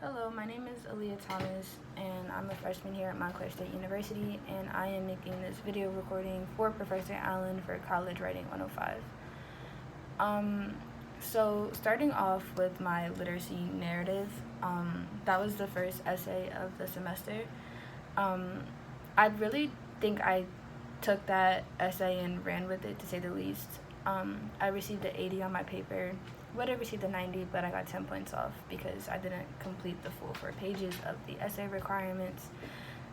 Hello, my name is Aaliyah Thomas, and I'm a freshman here at Montclair State University, and I am making this video recording for Professor Allen for College Writing 105. So starting off with my literacy narrative, that was the first essay of the semester. I really think I took that essay and ran with it, to say the least. I received an 80 on my paper. Would have received a 90, but I got 10 points off because I didn't complete the full 4 pages of the essay requirements.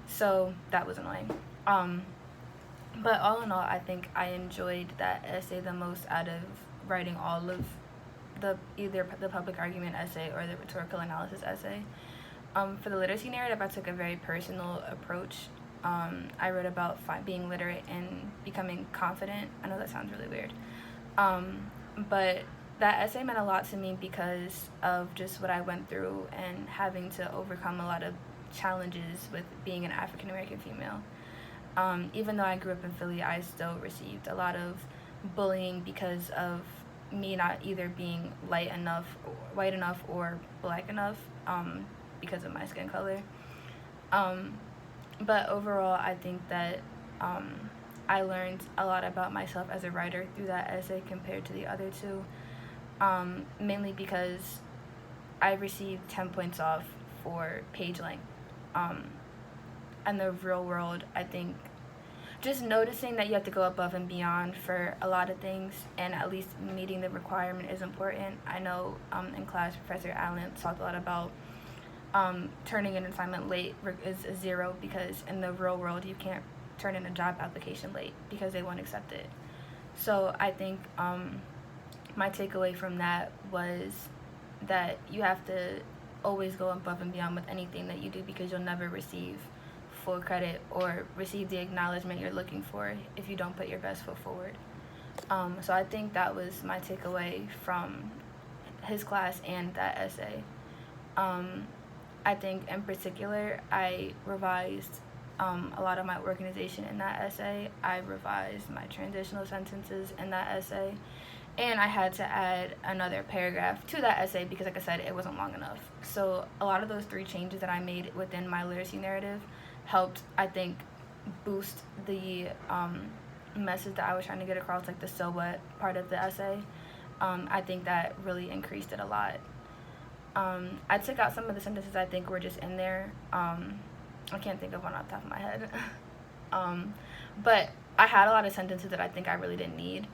So that was annoying. But all in all, I think I enjoyed that essay the most out of writing all of either the public argument essay or the rhetorical analysis essay. For the literacy narrative, I took a very personal approach. I wrote about being literate and becoming confident. I know that sounds really weird. But that essay meant a lot to me because of just what I went through and having to overcome a lot of challenges with being an African American female. Even though I grew up in Philly, I still received a lot of bullying because of me not either being white enough or black enough, because of my skin color. But overall, I think that I learned a lot about myself as a writer through that essay compared to the other two. Mainly because I received 10 points off for page length. In the real world, I think just noticing that you have to go above and beyond for a lot of things, and at least meeting the requirement is important. I know in class, Professor Allen talked a lot about turning an assignment late is a 0, because in the real world, you can't turn in a job application late because they won't accept it. So I think my takeaway from that was that you have to always go above and beyond with anything that you do, because you'll never receive full credit or receive the acknowledgement you're looking for if you don't put your best foot forward. So I think that was my takeaway from his class and that essay. I think in particular, I revised a lot of my organization in that essay. I revised my transitional sentences in that essay. And I had to add another paragraph to that essay because, like I said, it wasn't long enough. So a lot of those 3 changes that I made within my literacy narrative helped, I think, boost the message that I was trying to get across, like the so what part of the essay. I think that really increased it a lot. I took out some of the sentences I think were just in there. I can't think of one off the top of my head. But I had a lot of sentences that I think I really didn't need.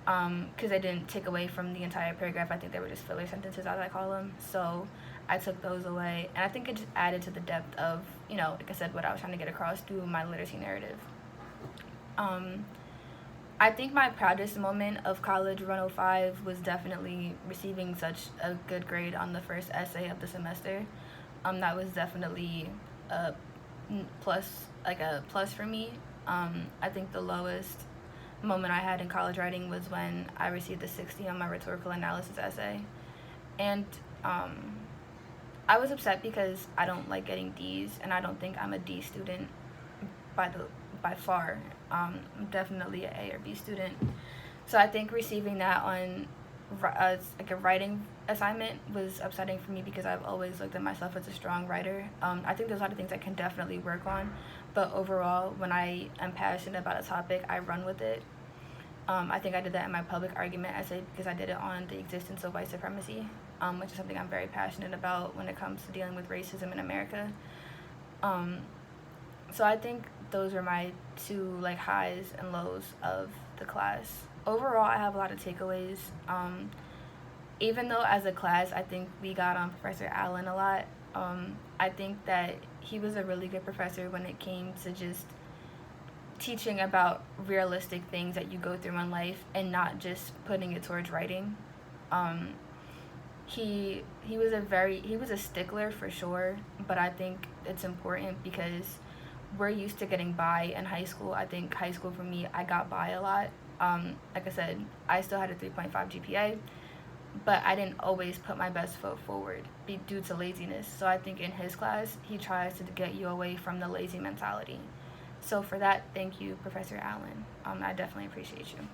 Because I didn't take away from the entire paragraph. I think they were just filler sentences, as I call them. So I took those away. And I think it just added to the depth of, like I said, what I was trying to get across through my literacy narrative. I think my proudest moment of College 105 was definitely receiving such a good grade on the first essay of the semester. That was definitely a plus for me. I think the lowest moment I had in college writing was when I received a 60 on my rhetorical analysis essay. And I was upset because I don't like getting D's, and I don't think I'm a D student by far. I'm definitely an A or B student. So I think receiving that on like a writing assignment was upsetting for me because I've always looked at myself as a strong writer. I think there's a lot of things I can definitely work on, but overall, when I am passionate about a topic, I run with it. I think I did that in my public argument essay because I did it on the existence of white supremacy, which is something I'm very passionate about when it comes to dealing with racism in America. So I think those were my 2 highs and lows of the class. Overall, I have a lot of takeaways. Even though as a class, I think we got on Professor Allen a lot, I think that he was a really good professor when it came to just teaching about realistic things that you go through in life and not just putting it towards writing. He was a stickler for sure, but I think it's important because we're used to getting by in high school. I think high school for me, I got by a lot. Like I said, I still had a 3.5 GPA, but I didn't always put my best foot forward due to laziness. So I think in his class, he tries to get you away from the lazy mentality. So for that, thank you, Professor Allen. I definitely appreciate you.